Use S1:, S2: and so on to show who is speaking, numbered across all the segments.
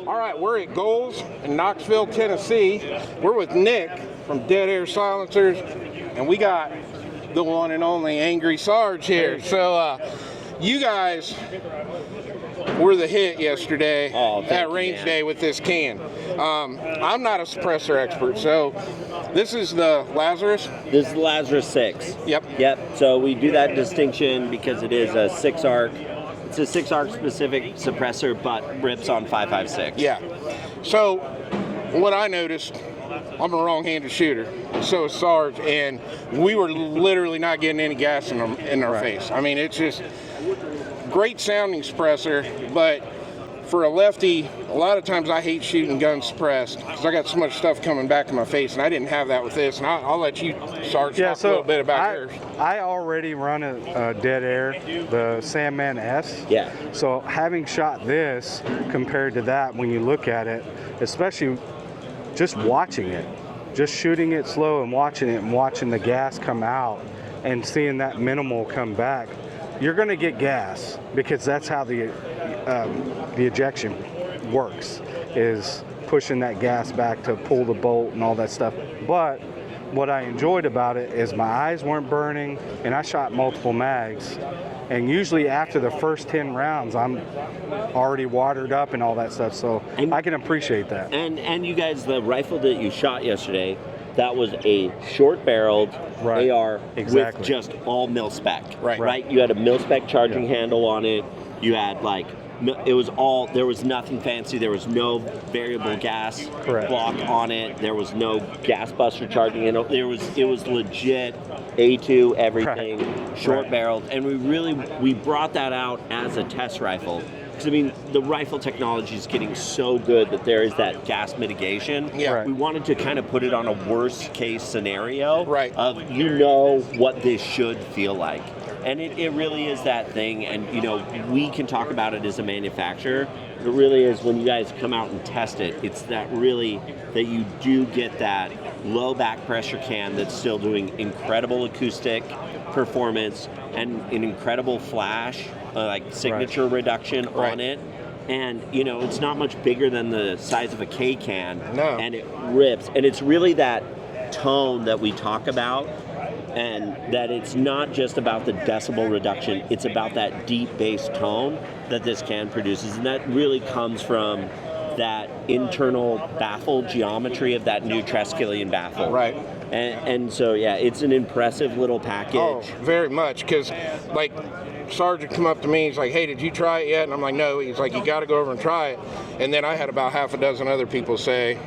S1: All right, we're at Goals in Knoxville, Tennessee. We're with Nick from Dead Air Silencers, and we got the one and only Angry Sarge here. So you guys were the hit yesterday at range day with this can. I'm not a suppressor expert, so this is the Lazarus?
S2: This is the Lazarus 6.
S1: Yep.
S2: So we do that distinction because it is a 6-arc. It's a 6-arc specific suppressor, but rips on 5.56.
S1: Yeah. So what I noticed, I'm a wrong-handed shooter, so is Sarge, and we were literally not getting any gas in our face. I mean, it's just great sounding suppressor, but for a lefty, a lot of times I hate shooting guns suppressed because I got so much stuff coming back in my face, and I didn't have that with this. And I'll let you, Sarge, talk a little bit about yours.
S3: I already run a Dead Air, the Sandman S.
S2: Yeah.
S3: So having shot this compared to that, when you look at it, especially just watching it, just shooting it slow and watching the gas come out and seeing that minimal come back, you're going to get gas because that's how the ejection works, is pushing that gas back to pull the bolt and all that stuff. But what I enjoyed about it is my eyes weren't burning, and I shot multiple mags. And usually after the first 10 rounds, I'm already watered up and all that stuff, so I can appreciate that.
S2: And you guys, the rifle that you shot yesterday, that was a short-barreled AR with just all mil-spec. Right? You had a mil-spec charging handle on it. You had there was nothing fancy. There was no variable gas block on it. There was no gas buster charging handle. It was legit A2 everything, short-barreled, and we brought that out as a test rifle. Because, I mean, the rifle technology is getting so good that there is that gas mitigation.
S1: Yeah.
S2: We wanted to kind of put it on a worst-case scenario of what this should feel like. And it really is that thing, and, we can talk about it as a manufacturer. It really is when you guys come out and test it, it's that you do get that low back pressure can that's still doing incredible acoustic performance and an incredible flash, signature reduction on it. And, it's not much bigger than the size of a K can.
S1: No.
S2: And it rips. And it's really that tone that we talk about, and that it's not just about the decibel reduction, it's about that deep bass tone that this can produces. And that really comes from that internal baffle geometry of that new Triskelion baffle.
S1: Right.
S2: And so, it's an impressive little package.
S1: Oh, very much, because, Sarge would come up to me, he's like, hey, did you try it yet? And I'm like, no. He's like, you got to go over and try it. And then I had about half a dozen other people say,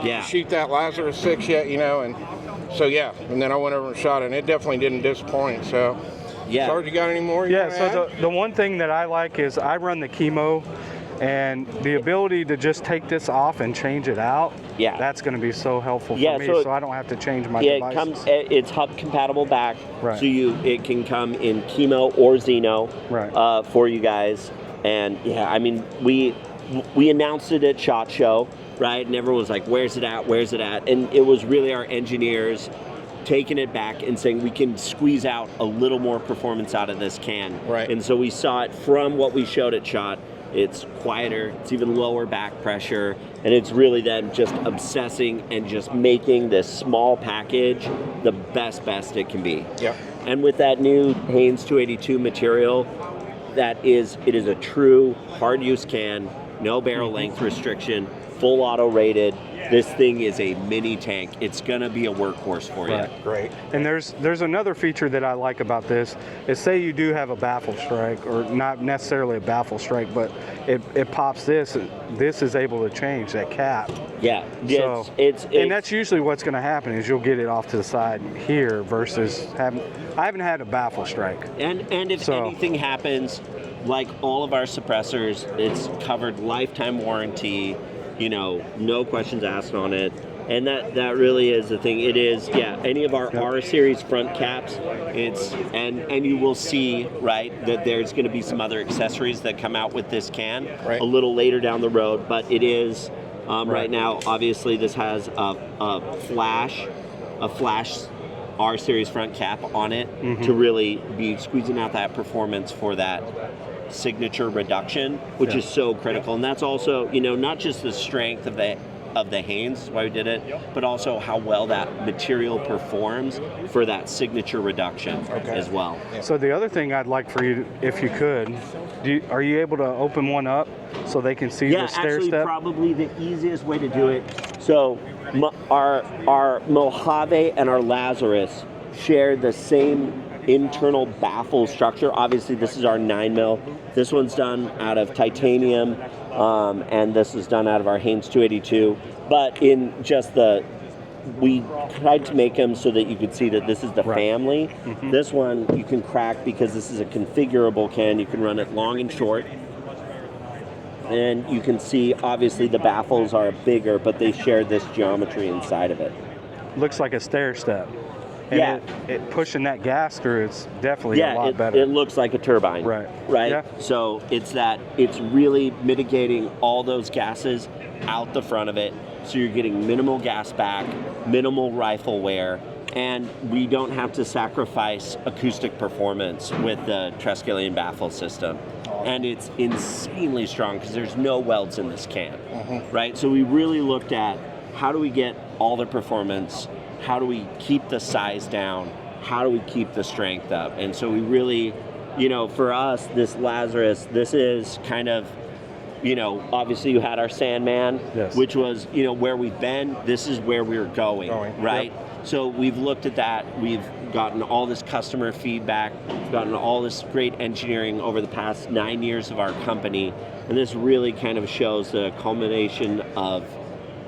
S1: you shoot that Lazarus 6 yet, and so, and then I went over and shot it, and it definitely didn't disappoint, so. Sarge, you got any more?
S3: So the one thing that I like is I run the chemo, and the ability to just take this off and change it out, that's going to be so helpful for me, so I don't have to change my devices.
S2: It's hub compatible back, so it can come in chemo or Xeno for you guys. And we announced it at SHOT Show, right? And everyone was like, where's it at? And it was really our engineers taking it back and saying we can squeeze out a little more performance out of this can. And so we saw it from what we showed at SHOT. It's quieter, it's even lower back pressure, and it's really then just obsessing and just making this small package the best it can be. And with that new Haynes 282 material, it is a true hard use can, no barrel length restriction, full auto rated. This thing is a mini tank. It's gonna be a workhorse for you.
S1: Great.
S3: And there's another feature that I like about this is, say you do have a baffle strike, or not necessarily a baffle strike, but it pops this. This is able to change that cap.
S2: So
S3: and that's usually what's going to happen is you'll get it off to the side here versus I haven't had a baffle strike.
S2: And if anything happens, like all of our suppressors, it's covered lifetime warranty. No questions asked on it. And that really is the thing. It is, any of our R series front caps, and you will see, that there's going to be some other accessories that come out with this can a little later down the road, but it is, right now, obviously this has a flash R series front cap on it to really be squeezing out that performance for that signature reduction, which is so critical. And that's also, you know, not just the strength of the Hanes, why we did it, but also how well that material performs for that signature reduction as well.
S3: So the other thing I'd like for you, if you could, are you able to open one up so they can see the stair
S2: actually,
S3: step?
S2: probably the easiest way to do it. So our Mojave and our Lazarus share the same internal baffle structure. Obviously, this is our 9mm. This one's done out of titanium, and this is done out of our Hanes 282. But in just we tried to make them so that you could see that this is the family. This one you can crack because this is a configurable can. You can run it long and short. And you can see, obviously, the baffles are bigger, but they share this geometry inside of it.
S3: Looks like a stair step. And it pushing that gas through, it's definitely a lot better.
S2: It looks like a turbine. Right.
S3: Yeah.
S2: So it's really mitigating all those gases out the front of it. So you're getting minimal gas back, minimal rifle wear, and we don't have to sacrifice acoustic performance with the Triskelion baffle system. And it's insanely strong because there's no welds in this can, right? So we really looked at how do we get all the performance, how do we keep the size down, how do we keep the strength up? And so we really, you know, for us, this Lazarus, this is kind of, you know, obviously you had our Sandman, which was, you know, where we've been. This is where we're going. Right? So we've looked at that. We've gotten all this customer feedback. We've gotten all this great engineering over the past 9 years of our company. And this really kind of shows the culmination of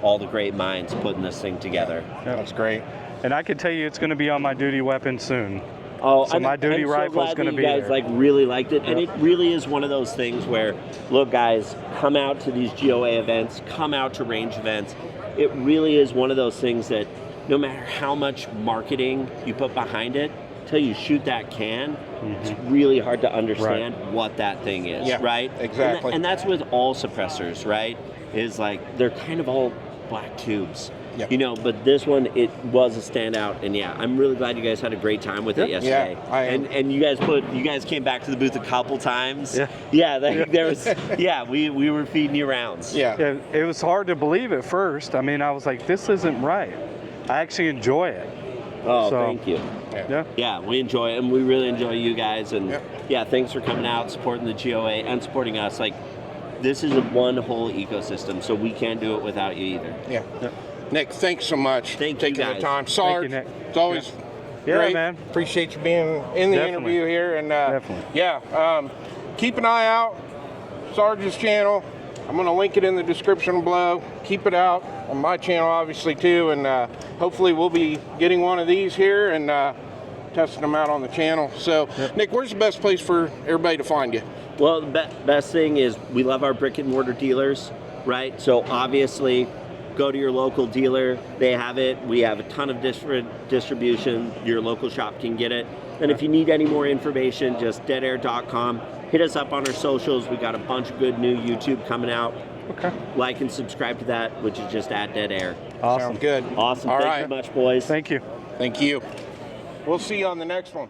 S2: all the great minds putting this thing together.
S1: That's great.
S3: And I can tell you it's going to be on my duty weapon soon.
S2: Oh,
S3: so my duty rifle is going to be there.
S2: You guys really liked it, and it really is one of those things where, look, guys, come out to these GOA events, come out to range events. It really is one of those things that, no matter how much marketing you put behind it, until you shoot that can, it's really hard to understand what that thing is, right?
S1: Exactly.
S2: And that's with all suppressors, right? Is like they're kind of all black tubes. You know, but this one, it was a standout, and I'm really glad you guys had a great time with it yesterday. And you guys came back to the booth a couple times. There was we were feeding you rounds.
S3: It was hard to believe at first. I mean, I was like, this isn't right. I actually enjoy it.
S2: Oh, thank you. We enjoy it, and we really enjoy you guys, and thanks for coming out, supporting the GOA, and supporting us. Like, this is one whole ecosystem, so we can't do it without you either.
S1: Nick, thanks so much for taking the time. Sarge, it's always great.
S3: Man.
S1: Appreciate you being in the interview here. And keep an eye out. Sarge's channel. I'm going to link it in the description below. Keep it out on my channel, obviously, too. And hopefully we'll be getting one of these here and testing them out on the channel. So, Nick, where's the best place for everybody to find you?
S2: Well, the best thing is we love our brick and mortar dealers, right? So obviously, go to your local dealer. They have it. We have a ton of different distribution. Your local shop can get it. And if you need any more information, just deadair.com. Hit us up on our socials. We got a bunch of good new YouTube coming out. Like and subscribe to that, which is just at Dead Air.
S3: Awesome.
S1: Sounds good.
S2: Awesome.
S1: All
S2: Thank you much, boys.
S3: Thank you.
S1: Thank you. We'll see you on the next one.